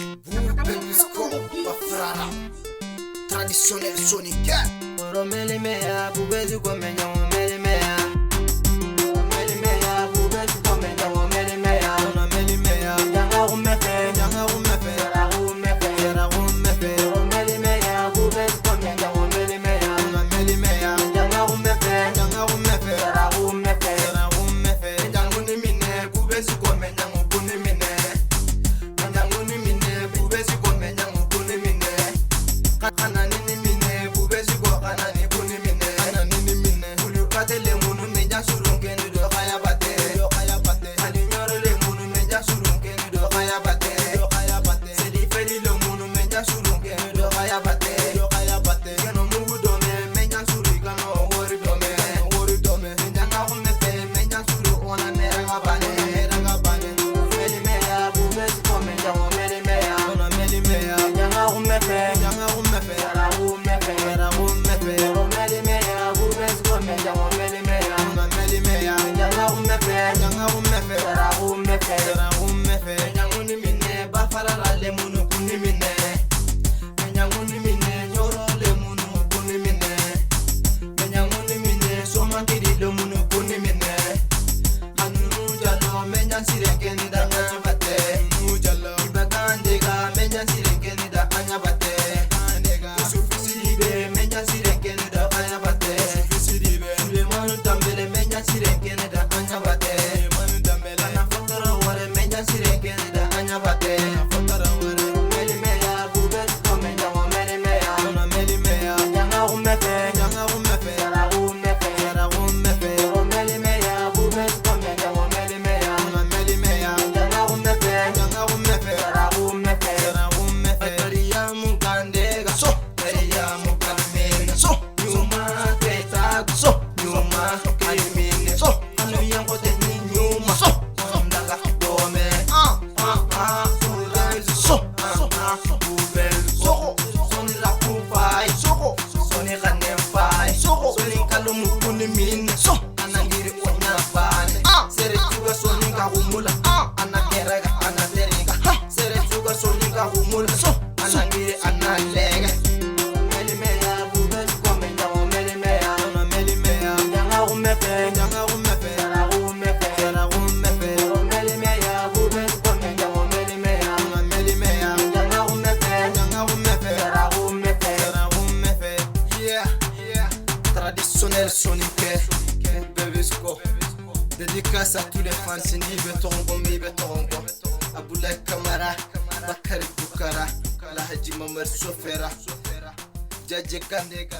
Bebisco, Bafrara, traditionnel Sonic. Romeli mea, bubezi komenya romeli mea. Romeli mea, bubezi komenya romeli mea. Romeli mea, janga rumefe, janga rumefe, jara rumefe, jara rumefe. romeli mea, bubezi komenya romeli mea. Romeli mea, janga rumefe, janga rumefe, jara rumefe, jara rumefe. Janguni mine, bubezi komenya ngukuni mine. Janguni mine, bubezi komenya ngukuni mine. Kanani mine, bubezi ko kanani kuni mine. Kanani mine, ulu katele munu meja surunke ni do kaya bate. Do kaya bate. Ali nyoro le munu meja surunke ni do kaya bate. Do kaya bate. Sedi fedi le munu meja surunke ni do kaya bate. Do kaya bate. Kano mugu dome meja suru kano wori dome. Wori dome. Janga umefe meja suru ona meranga bane. Meranga bane. romeli mea, bubezi komenya romeli mea. Romeli mea, Janga rumefe, janga rumefe, jara rumefe, jara rumefe. romeli mea, bubezi komenya romeli mea. Romeli mea, Janga rumefe, janga rumefe, jara rumefe, jara rumefe. Janguni mine, bafara le munu kuni mine. Janguni mine, nyoro le munu kuni mine. Janguni mine, soma kiri le munu kuni mine. Anu jalo, menjan sirenge ni da anya bate. Anu jalo, ibagandega, menjan sirenge ni da anya bate. Isufisidibe, menjan sirenge ni da anya bate. Isufisidibe, Sulemanu tambele, menjan sirenge ni da anya bate. Sulemanu tambele, ana fotoro wale, menjan sirenge ni da anya bate. Fotoro wale, romeli mea, bubezi komenya romeli mea. Romeli mea, Janga rumefe, janga rumefe, jara rumefe, jara rumefe. romeli mea, bubezi komenya romeli mea. Romeli mea, Janga rumefe, janga rumefe, jara rumefe, jara rumefe. Maria mukandega, so. Maria mukamena, so. Nyuma keta, so. Nyuma kalimine, so. Anu yango teni nyuma, so. Ondaga dome, Sulaizu, so. Bubelu, so. Soni la kupai, so. Soni kanempai, so. Soni kalumu kuni mine, so. Anangiri onyapane, sere juga soni kahumula, anakerega, anateriga, sere juga soni kahumula, so. Anangiri analega. romeli mea, bubezi komenya romeli mea. Romeli mea, Janga rumefe, janga rumefe, jara rumefe, jara rumefe. romeli mea, bubezi komenya romeli mea. Romeli mea, Janga rumefe, janga rumefe, jara rumefe, jara rumefe. Yeah, yeah. Traditionnel Sonic, Bebisco. Dédicace à tous les fans Nibe Torongo, Mibe Torongo. Aboulaye Kamara, Bakari Boukara, Lahaji Mamad Sofera, Djadje Kandega.